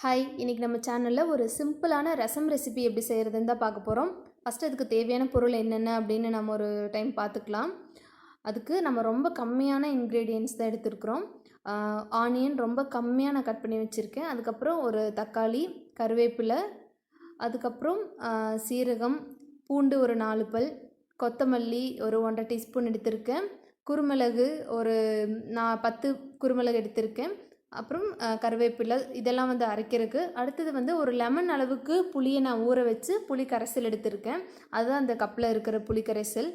Hi, இன்றைக்கி நம்ம சேனலில் ஒரு சிம்பிளான ரசம் ரெசிபி எப்படி செய்கிறதுன்னு தான் பார்க்க போகிறோம். ஃபஸ்ட்டு அதுக்கு தேவையான பொருள் என்னென்ன அப்படின்னு நம்ம ஒரு டைம் பார்த்துக்கலாம். அதுக்கு நம்ம ரொம்ப கம்மியான இன்க்ரீடியன்ட்ஸ் தான் எடுத்துருக்குறோம். ஆனியன் ரொம்ப கம்மியாக நான் கட் பண்ணி வச்சுருக்கேன். அதுக்கப்புறம் ஒரு தக்காளி, கருவேப்பிலை, அதுக்கப்புறம் சீரகம், பூண்டு ஒரு 4 பல், கொத்தமல்லி ஒரு 1.5 டீஸ்பூன் எடுத்திருக்கேன், குருமிளகு ஒரு 10 குருமிளகு எடுத்திருக்கேன், அப்புறம் கருவேப்பிலை இதெல்லாம் வந்து அரைக்கிறதுக்கு. அடுத்தது வந்து ஒரு லெமன் அளவுக்கு புளியை நான் ஊற வச்சு புளி கரைசல் எடுத்திருக்கேன். அதுதான் அந்த கப்பில் இருக்கிற புளி கரைசல்.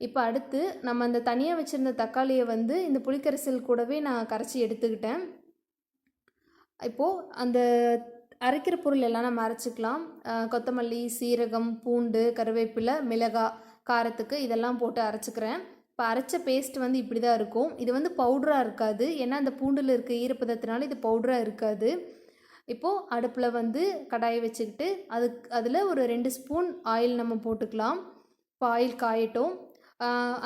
இப்போ அடுத்து நம்ம அந்த தனியாக வச்சுருந்த தக்காளியை வந்து இந்த புளிக்கரைசல் கூடவே நான் கரைச்சி எடுத்துக்கிட்டேன். இப்போது அந்த அரைக்கிற பொருள் எல்லாம் நம்ம அரைச்சிக்கலாம். கொத்தமல்லி, சீரகம், பூண்டு, கருவேப்பிலை, மிளகாய் காரத்துக்கு இதெல்லாம் போட்டு அரைச்சிக்கிறேன். இப்போ அரைச்ச பேஸ்ட் வந்து இப்படி தான் இருக்கும். இது வந்து பவுடராக இருக்காது, ஏன்னா அந்த பூண்டில் இருக்க ஈரப்பதத்தினால இது பவுடராக இருக்காது. இப்போது அடுப்பில் வந்து கடாயை வச்சுக்கிட்டு அதில் ஒரு 2 ஸ்பூன் ஆயில் நம்ம போட்டுக்கலாம். இப்போ ஆயில் காயட்டும்.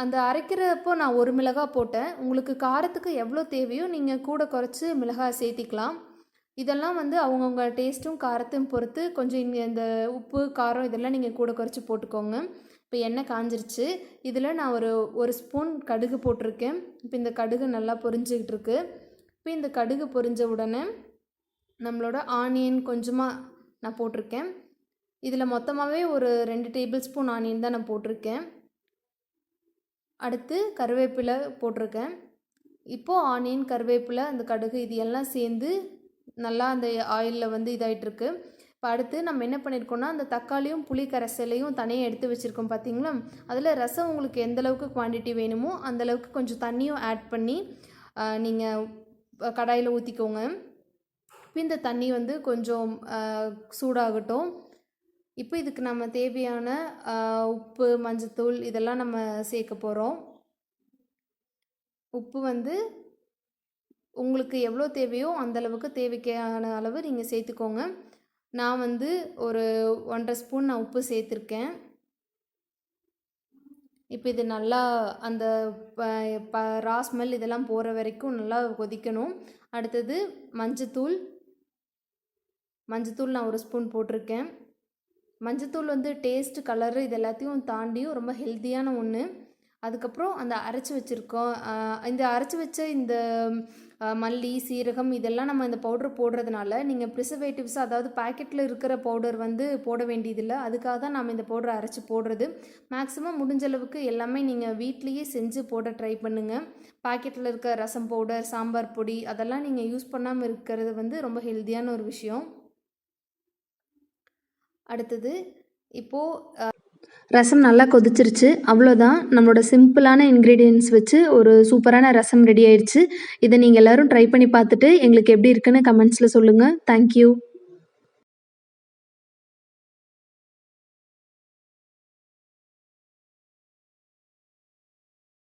அந்த அரைக்கிறப்போ நான் ஒரு மிளகாய் போட்டேன். உங்களுக்கு காரத்துக்கு எவ்வளோ தேவையோ நீங்கள் கூட குறைச்சி மிளகாய் சேர்த்திக்கலாம். இதெல்லாம் வந்து அவங்கவுங்க டேஸ்ட்டும் காரத்தையும் பொறுத்து கொஞ்சம் இங்கே இந்த உப்பு காரம் இதெல்லாம் நீங்கள் கூட குறைச்சி போட்டுக்கோங்க. இப்போ எண்ணெய் காஞ்சிருச்சு. இதில் நான் ஒரு ஸ்பூன் கடுகு போட்டிருக்கேன். இப்போ இந்த கடுகு நல்லா பொரிஞ்சிக்கிட்டு இருக்கு. இப்போ இந்த கடுகு பொரிஞ்ச உடனே நம்மளோட ஆனியன் கொஞ்சமாக நான் போட்டிருக்கேன். இதில் மொத்தமாகவே ஒரு 2 டேபிள் ஸ்பூன் ஆனியன் தான் நான் போட்டிருக்கேன். அடுத்து கருவேப்பிலை போட்டிருக்கேன். இப்போது ஆனியன், கருவேப்பிலை, அந்த கடுகு இது எல்லாம் சேர்ந்து நல்லா அந்த ஆயிலில் வந்து இதாகிட்டுருக்கு. இப்போ அடுத்து நம்ம என்ன பண்ணியிருக்கோம்னா, அந்த தக்காளியும் புளி கரைசலையும் தனியாக எடுத்து வச்சுருக்கோம் பார்த்தீங்களா. அதில் ரசம் உங்களுக்கு எந்தளவுக்கு குவான்டிட்டி வேணுமோ அந்தளவுக்கு கொஞ்சம் தண்ணியும் ஆட் பண்ணி நீங்கள் கடாயில் ஊற்றிக்கோங்க. இப்போ இந்த தண்ணி வந்து கொஞ்சம் சூடாகட்டும். இப்போ இதுக்கு நம்ம தேவையான உப்பு, மஞ்சத்தூள் இதெல்லாம் நம்ம சேர்க்க போகிறோம். உப்பு வந்து உங்களுக்கு எவ்வளோ தேவையோ அந்தளவுக்கு தேவைக்கான அளவு நீங்கள் சேர்த்துக்கோங்க. நான் வந்து ஒரு 1.5 ஸ்பூன் நான் உப்பு சேர்த்துருக்கேன். இப்போ இது நல்லா அந்த ரா ஸ்மெல் இதெல்லாம் போகிற வரைக்கும் நல்லா கொதிக்கணும். அடுத்தது மஞ்சத்தூள் நான் 1 ஸ்பூன் போட்டிருக்கேன். மஞ்சத்தூள் வந்து டேஸ்ட்டு, கலரு இது எல்லாத்தையும் தாண்டியும் ரொம்ப ஹெல்த்தியான ஒன்று. அதுக்கப்புறம் அந்த அரைச்சி வச்சுருக்கோம், இந்த அரைச்சி வச்ச இந்த மல்லி, சீரகம் இதெல்லாம் நம்ம இந்த பவுட்ரு போடுறதுனால நீங்கள் ப்ரிசர்வேட்டிவ்ஸ், அதாவது பேக்கெட்டில் இருக்கிற பவுடர் வந்து போட வேண்டியதில்லை. அதுக்காக தான் நம்ம இந்த பவுடரை அரைச்சி போடுறது. மேக்ஸிமம் முடிஞ்ச அளவுக்கு எல்லாமே நீங்கள் வீட்லேயே செஞ்சு போட ட்ரை பண்ணுங்கள். பேக்கெட்டில் இருக்க ரசம் பவுடர், சாம்பார் பொடி அதெல்லாம் நீங்கள் யூஸ் பண்ணாமல் இருக்கிறது வந்து ரொம்ப ஹெல்த்தியான ஒரு விஷயம். அடுத்தது இப்போது ரசம் நல்லா கொதிச்சிருச்சு. அவ்வளோதான், நம்மளோட சிம்பிளான இன்க்ரீடியன்ட்ஸ் வச்சு ஒரு சூப்பரான ரசம் ரெடி ஆயிடுச்சு. இதை நீங்கள் எல்லோரும் ட்ரை பண்ணி பார்த்துட்டு எங்களுக்கு எப்படி இருக்குன்னு கமெண்ட்ஸில் சொல்லுங்கள். தேங்க்யூ.